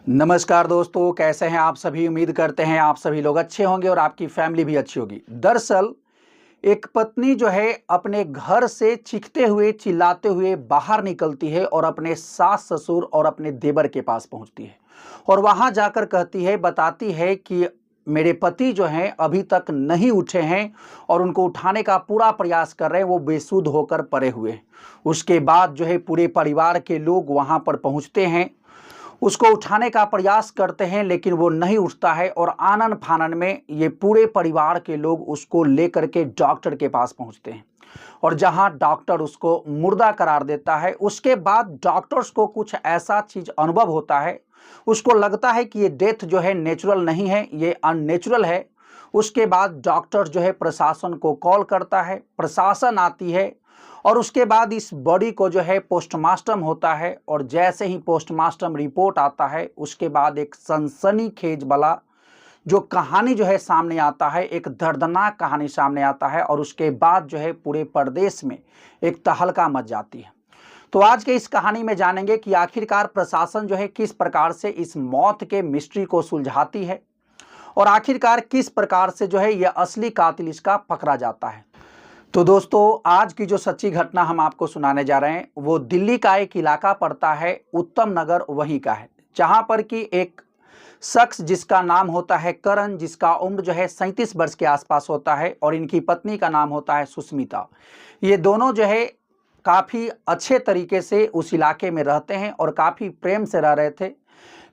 नमस्कार दोस्तों, कैसे हैं आप सभी। उम्मीद करते हैं आप सभी लोग अच्छे होंगे और आपकी फैमिली भी अच्छी होगी। दरअसल एक पत्नी जो है अपने घर से चीखते हुए चिल्लाते हुए बाहर निकलती है और अपने सास ससुर और अपने देवर के पास पहुंचती है और वहां जाकर कहती है, बताती है कि मेरे पति जो हैं अभी तक नहीं उठे हैं और उनको उठाने का पूरा प्रयास कर रहे हैं, वो बेसुध होकर पड़े हुए हैं। उसके बाद जो है पूरे परिवार के लोग वहां पर पहुंचते हैं, उसको उठाने का प्रयास करते हैं लेकिन वो नहीं उठता है और आनन फानन में ये पूरे परिवार के लोग उसको लेकर के डॉक्टर के पास पहुंचते हैं और जहां डॉक्टर उसको मुर्दा करार देता है। उसके बाद डॉक्टर्स को कुछ ऐसा चीज अनुभव होता है, उसको लगता है कि ये डेथ जो है नेचुरल नहीं है, ये अननेचुरल है। उसके बाद डॉक्टर जो है प्रशासन को कॉल करता है, प्रशासन आती है और उसके बाद इस बॉडी को जो है पोस्टमार्टम होता है और जैसे ही पोस्टमार्टम रिपोर्ट आता है उसके बाद एक सनसनीखेज वाला जो कहानी जो है सामने आता है, एक दर्दनाक कहानी सामने आता है और उसके बाद जो है पूरे प्रदेश में एक तहलका मच जाती है। तो आज के इस कहानी में जानेंगे कि आखिरकार प्रशासन जो है किस प्रकार से इस मौत के मिस्ट्री को सुलझाती है और आखिरकार किस प्रकार से जो है यह असली कातिल इसका पकड़ा जाता है। तो दोस्तों, आज की जो सच्ची घटना हम आपको सुनाने जा रहे हैं वो दिल्ली का एक इलाका पड़ता है, उत्तम नगर वहीं का है, जहां पर कि एक शख्स जिसका नाम होता है करण, जिसका उम्र जो है 37 वर्ष के आसपास होता है और इनकी पत्नी का नाम होता है सुष्मिता। ये दोनों जो है काफ़ी अच्छे तरीके से उस इलाके में रहते हैं और काफ़ी प्रेम से रह रहे थे।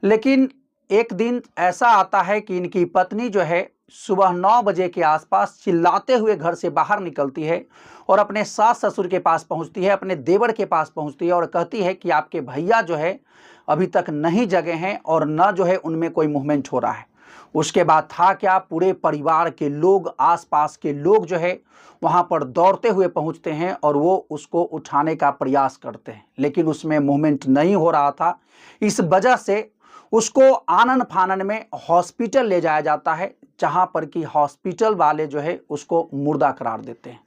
लेकिन एक दिन ऐसा आता है कि इनकी पत्नी जो है सुबह 9 बजे के आसपास चिल्लाते हुए घर से बाहर निकलती है और अपने सास ससुर के पास पहुंचती है, अपने देवर के पास पहुंचती है और कहती है कि आपके भैया जो है अभी तक नहीं जगे हैं और न जो है उनमें कोई मूवमेंट हो रहा है। उसके बाद था क्या, पूरे परिवार के लोग, आसपास के लोग जो है वहां पर दौड़ते हुए पहुंचते हैं और वो उसको उठाने का प्रयास करते हैं लेकिन उसमें मूवमेंट नहीं हो रहा था। इस वजह से उसको आनन फानन में हॉस्पिटल ले जाया जाता है, जहां पर कि हॉस्पिटल वाले जो है उसको मुर्दा करार देते हैं।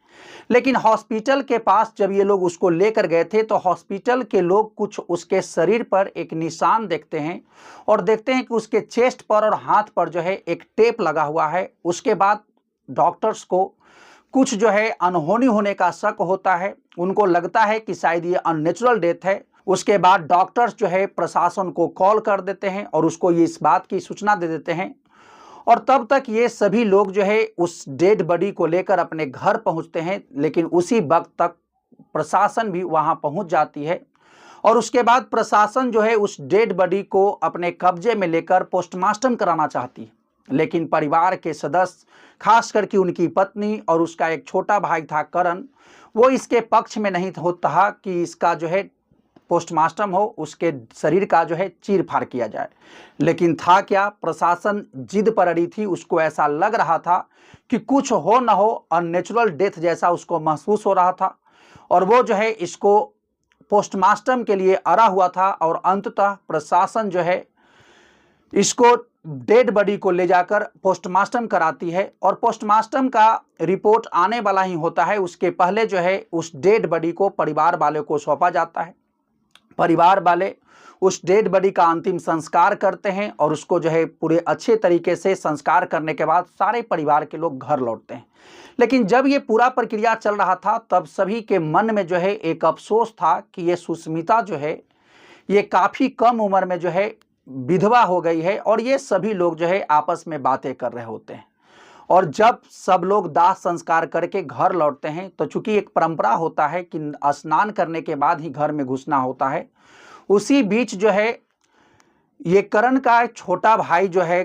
लेकिन हॉस्पिटल के पास जब ये लोग उसको लेकर गए थे तो हॉस्पिटल के लोग कुछ उसके शरीर पर एक निशान देखते हैं और देखते हैं कि उसके चेस्ट पर और हाथ पर जो है एक टेप लगा हुआ है। उसके बाद डॉक्टर्स को कुछ जो है अनहोनी होने का शक होता है, उनको लगता है कि शायद ये अननेचुरल डेथ है। उसके बाद डॉक्टर्स जो है प्रशासन को कॉल कर देते हैं और उसको ये इस बात की सूचना दे देते हैं और तब तक ये सभी लोग जो है उस डेड बॉडी को लेकर अपने घर पहुंचते हैं। लेकिन उसी वक्त तक प्रशासन भी वहां पहुंच जाती है और उसके बाद प्रशासन जो है उस डेड बॉडी को अपने कब्जे में लेकर पोस्टमार्टम कराना चाहती है। लेकिन परिवार के सदस्य, खास करके उनकी पत्नी और उसका एक छोटा भाई था करण, वो इसके पक्ष में नहीं होता कि इसका जो है पोस्टमार्टम हो, उसके शरीर का जो है चीर फाड़ किया जाए। लेकिन था क्या, प्रशासन जिद पर अड़ी थी। उसको ऐसा लग रहा था कि कुछ हो न हो अननेचुरल डेथ जैसा उसको महसूस हो रहा था और वो जो है इसको पोस्टमार्टम के लिए अड़ा हुआ था और अंततः प्रशासन जो है इसको डेड बॉडी को ले जाकर पोस्टमार्टम कराती है और पोस्टमार्टम का रिपोर्ट आने वाला ही होता है। उसके पहले जो है उस डेड बॉडी को परिवार वाले को सौंपा जाता है। परिवार वाले उस डेड बॉडी का अंतिम संस्कार करते हैं और उसको जो है पूरे अच्छे तरीके से संस्कार करने के बाद सारे परिवार के लोग घर लौटते हैं। लेकिन जब ये पूरा प्रक्रिया चल रहा था तब सभी के मन में जो है एक अफसोस था कि ये सुष्मिता जो है ये काफ़ी कम उम्र में जो है विधवा हो गई है और ये सभी लोग जो है आपस में बातें कर रहे होते हैं। और जब सब लोग दाह संस्कार करके घर लौटते हैं तो चूंकि एक परंपरा होता है कि स्नान करने के बाद ही घर में घुसना होता है, उसी बीच जो है ये करण का एक छोटा भाई जो है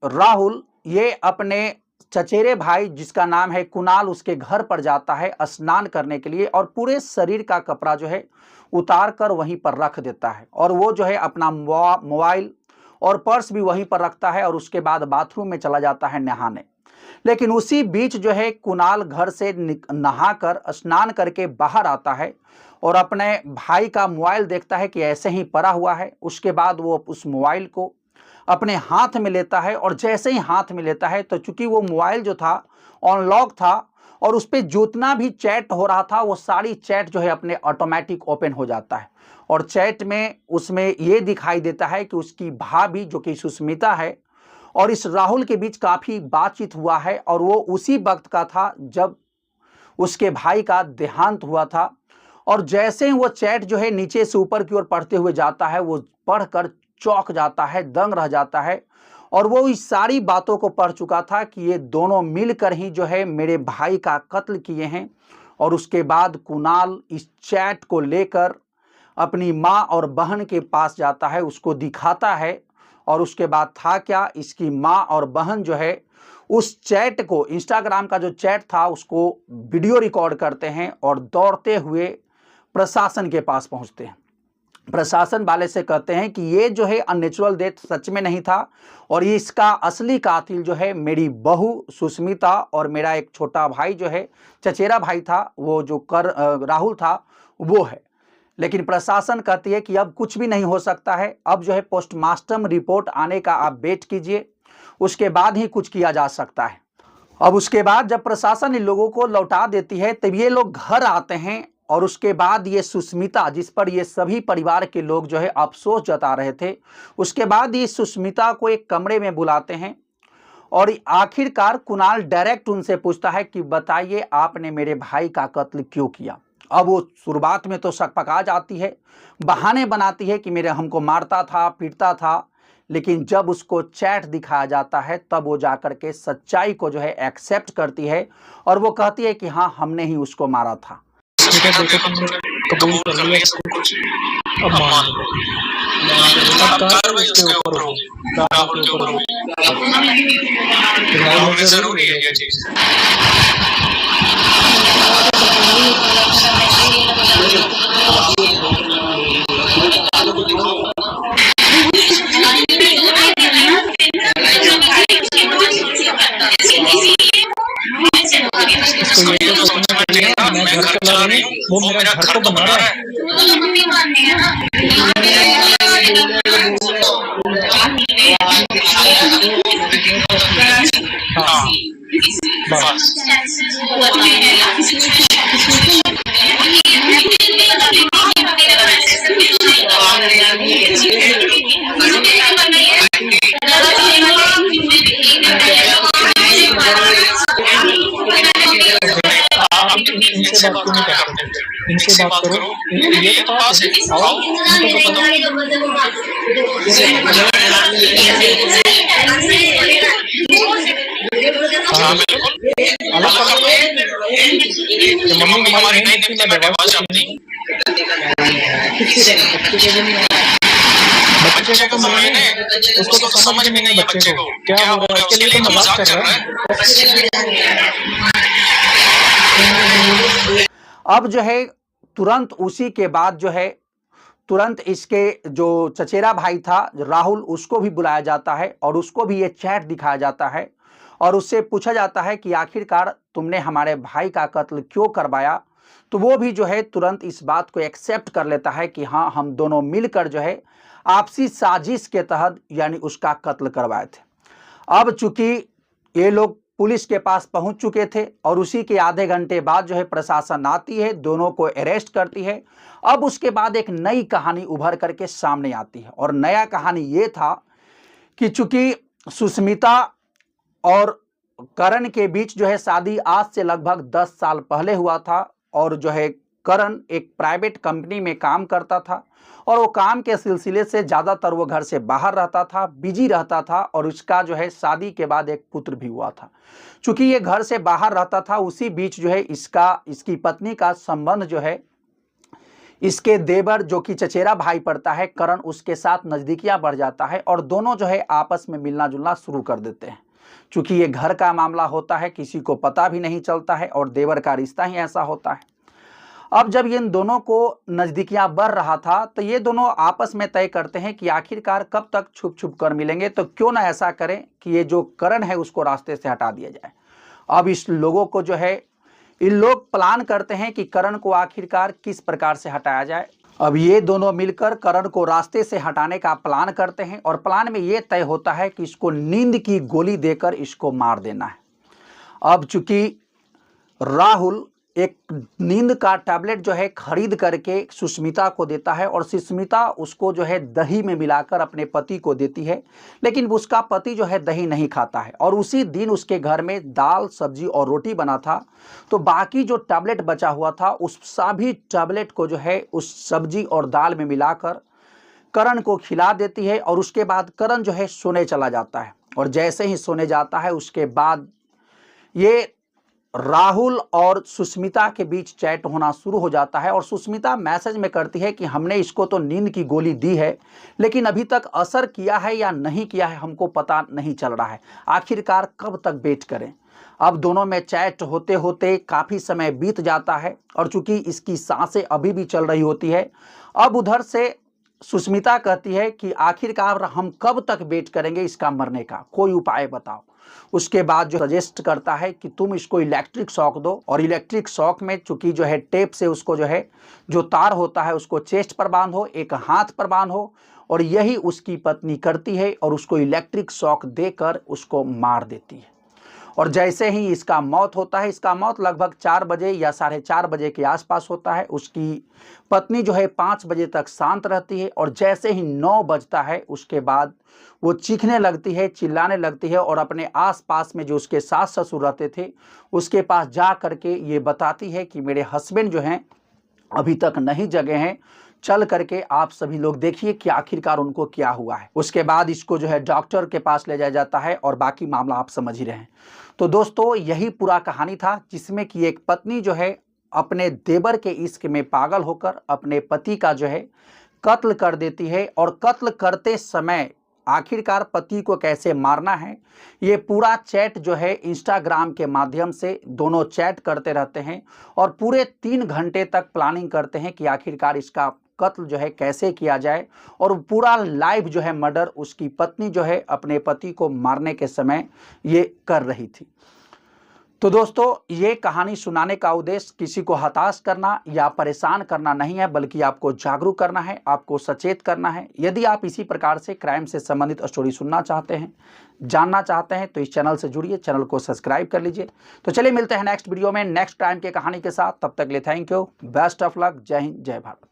राहुल, ये अपने चचेरे भाई जिसका नाम है कुणाल, उसके घर पर जाता है स्नान करने के लिए और पूरे शरीर का कपड़ा जो है उतार कर वहीं पर रख देता है और वो जो है अपना मोबाइल और पर्स भी वहीं पर रखता है और उसके बाद बाथरूम में चला जाता है नहाने। लेकिन उसी बीच जो है कुणाल घर से नहाकर स्नान करके बाहर आता है और अपने भाई का मोबाइल देखता है कि ऐसे ही पड़ा हुआ है। उसके बाद वो उस मोबाइल को अपने हाथ में लेता है और जैसे ही हाथ में लेता है तो चूंकि वो मोबाइल जो था अनलॉक था और उस पर जितना भी चैट हो रहा था वो सारी चैट जो है अपने ऑटोमेटिक ओपन हो जाता है और चैट में उसमें ये दिखाई देता है कि उसकी भाभी जो कि सुष्मिता है और इस राहुल के बीच काफ़ी बातचीत हुआ है और वो उसी वक्त का था जब उसके भाई का देहांत हुआ था। और जैसे ही वो चैट जो है नीचे से ऊपर की ओर पढ़ते हुए जाता है, वो पढ़कर चौंक जाता है, दंग रह जाता है और वो इस सारी बातों को पढ़ चुका था कि ये दोनों मिलकर ही जो है मेरे भाई का कत्ल किए हैं। और उसके बाद कुणाल इस चैट को लेकर अपनी माँ और बहन के पास जाता है, उसको दिखाता है और उसके बाद था क्या, इसकी माँ और बहन जो है उस चैट को, इंस्टाग्राम का जो चैट था उसको वीडियो रिकॉर्ड करते हैं और दौड़ते हुए प्रशासन के पास पहुंचते हैं। प्रशासन वाले से कहते हैं कि ये जो है अननेचुरल डेथ सच में नहीं था और ये इसका असली कातिल जो है मेरी बहू सुष्मिता और मेरा एक छोटा भाई जो है, चचेरा भाई था, वो जो राहुल था वो है। लेकिन प्रशासन कहती है कि अब कुछ भी नहीं हो सकता है, अब जो है पोस्टमार्टम रिपोर्ट आने का आप वेट कीजिए, उसके बाद ही कुछ किया जा सकता है। अब उसके बाद जब प्रशासन इन लोगों को लौटा देती है तब ये लोग घर आते हैं और उसके बाद ये सुष्मिता, जिस पर ये सभी परिवार के लोग जो है अफसोस जता रहे थे, उसके बाद ये सुष्मिता को एक कमरे में बुलाते हैं और आखिरकार कुणाल डायरेक्ट उनसे पूछता है कि बताइए आपने मेरे भाई का कत्ल क्यों किया। अब वो शुरुआत में तो सकपका जाती है, बहाने बनाती है कि मेरे हमको मारता था, पीटता था, लेकिन जब उसको चैट दिखाया जाता है तब वो जाकर के सच्चाई को जो है एक्सेप्ट करती है और वो कहती है कि हाँ, हमने ही उसको मारा था। कबूल कर लिया सब कुछ, अब मान लो अब कार्रवाई उसके ऊपर होगी, राहुल के ऊपर होगी। फिलहाल में जरूरी है ये चीज। इसको ये तो समझना चाहिए ना, मैं घर चला रही हूँ, वो मेरा घर तो बना रहा है। हाँ बस इनसे बात क्यों नहीं करते? इनसे बात करो, ये तो पास है, आओ इनको मम्मी हमारी नहीं निकली, मैं डिवोर्स चाहती हूँ। बच्चे को तो मैंने उसको तो समझ में नहीं है, बच्चे को क्या हो रहा है उसके लिए तो मजाक कर रहा है। अब जो है तुरंत उसी के बाद जो है तुरंत इसके जो चचेरा भाई था राहुल, उसको भी बुलाया जाता है और उसको भी ये चैट दिखाया जाता है और उससे पूछा जाता है कि आखिरकार तुमने हमारे भाई का कत्ल क्यों करवाया। तो वो भी जो है तुरंत इस बात को एक्सेप्ट कर लेता है कि हाँ, हम दोनों मिलकर जो है आपसी साजिश के तहत यानी उसका कत्ल करवाए थे। अब चूंकि ये लोग पुलिस के पास पहुंच चुके थे और उसी के आधे घंटे बाद जो है प्रशासन आती है, दोनों को अरेस्ट करती है। अब उसके बाद एक नई कहानी उभर करके सामने आती है और नया कहानी ये था कि चूंकि सुष्मिता और करण के बीच जो है शादी आज से लगभग 10 साल पहले हुआ था और जो है करण एक प्राइवेट कंपनी में काम करता था और वो काम के सिलसिले से ज़्यादातर वो घर से बाहर रहता था, बिजी रहता था और उसका जो है शादी के बाद एक पुत्र भी हुआ था। चूंकि ये घर से बाहर रहता था, उसी बीच जो है इसकी पत्नी का संबंध जो है इसके देवर जो कि चचेरा भाई पड़ता है करण, उसके साथ नज़दीकियाँ बढ़ जाता है और दोनों जो है आपस में मिलना जुलना शुरू कर देते हैं। चूंकि ये घर का मामला होता है, किसी को पता भी नहीं चलता है और देवर का रिश्ता ही ऐसा होता है। अब जब इन दोनों को नज़दीकियाँ बढ़ रहा था तो ये दोनों आपस में तय करते हैं कि आखिरकार कब तक छुप छुप कर मिलेंगे, तो क्यों ना ऐसा करें कि ये जो करण है उसको रास्ते से हटा दिया जाए। अब इस लोगों को जो है इन लोग प्लान करते हैं कि करण को आखिरकार किस प्रकार से हटाया जाए। अब ये दोनों मिलकर करण को रास्ते से हटाने का प्लान करते हैं और प्लान में ये तय होता है कि इसको नींद की गोली देकर इसको मार देना है। अब चूंकि राहुल एक नींद का टैबलेट जो है खरीद करके सुष्मिता को देता है और सुष्मिता उसको जो है दही में मिलाकर अपने पति को देती है, लेकिन उसका पति जो है दही नहीं खाता है और उसी दिन उसके घर में दाल सब्जी और रोटी बना था। तो बाकी जो टैबलेट बचा हुआ था उस सभी टैबलेट को जो है उस सब्जी और दाल में मिलाकर करण को खिला देती है और उसके बाद करण जो है सोने चला जाता है। और जैसे ही सोने जाता है उसके बाद ये राहुल और सुष्मिता के बीच चैट होना शुरू हो जाता है और सुष्मिता मैसेज में करती है कि हमने इसको तो नींद की गोली दी है, लेकिन अभी तक असर किया है या नहीं किया है हमको पता नहीं चल रहा है, आखिरकार कब तक वेट करें। अब दोनों में चैट होते होते काफ़ी समय बीत जाता है और चूंकि इसकी सांसें अभी भी चल रही होती है, अब उधर से सुष्मिता कहती है कि आखिरकार हम कब तक वेट करेंगे इसका मरने का, कोई उपाय बताओ। उसके बाद जो सजेस्ट करता है कि तुम इसको इलेक्ट्रिक शॉक दो और इलेक्ट्रिक शॉक में चूंकि जो है टेप से उसको जो है जो तार होता है उसको चेस्ट पर बांधो, एक हाथ पर बांधो, और यही उसकी पत्नी करती है और उसको इलेक्ट्रिक शॉक देकर उसको मार देती है। और जैसे ही इसका मौत होता है, इसका मौत लगभग 4 बजे या 4:30 बजे के आसपास होता है। उसकी पत्नी जो है 5 बजे तक शांत रहती है और जैसे ही 9 बजता है उसके बाद वो चीखने लगती है, चिल्लाने लगती है और अपने आसपास में जो उसके सास ससुर रहते थे उसके पास जा करके ये बताती है कि मेरे हस्बैंड जो हैं अभी तक नहीं जगे हैं, चल करके आप सभी लोग देखिए कि आखिरकार उनको क्या हुआ है। उसके बाद इसको जो है डॉक्टर के पास ले जाया जाता है और बाकी मामला आप समझ ही रहे हैं। तो दोस्तों यही पूरा कहानी था जिसमें कि एक पत्नी जो है अपने देवर के इश्क में पागल होकर अपने पति का जो है कत्ल कर देती है और कत्ल करते समय आखिरकार पति को कैसे मारना है ये पूरा चैट जो है इंस्टाग्राम के माध्यम से दोनों चैट करते रहते हैं और पूरे 3 घंटे तक प्लानिंग करते हैं कि आखिरकार इसका कत्ल जो है कैसे किया जाए। और पूरा लाइव जो है मर्डर उसकी पत्नी जो है अपने पति को मारने के समय ये कर रही थी। तो दोस्तों ये कहानी सुनाने का उद्देश्य किसी को हताश करना या परेशान करना नहीं है, बल्कि आपको जागरूक करना है, आपको सचेत करना है। यदि आप इसी प्रकार से क्राइम से संबंधित स्टोरी सुनना चाहते हैं, जानना चाहते हैं, तो इस चैनल से जुड़िए, चैनल को सब्सक्राइब कर लीजिए। तो चलिए मिलते हैं नेक्स्ट वीडियो में नेक्स्ट क्राइम की कहानी के साथ। तब तक के लिए thank you, best of luck, जय हिंद, जय भारत।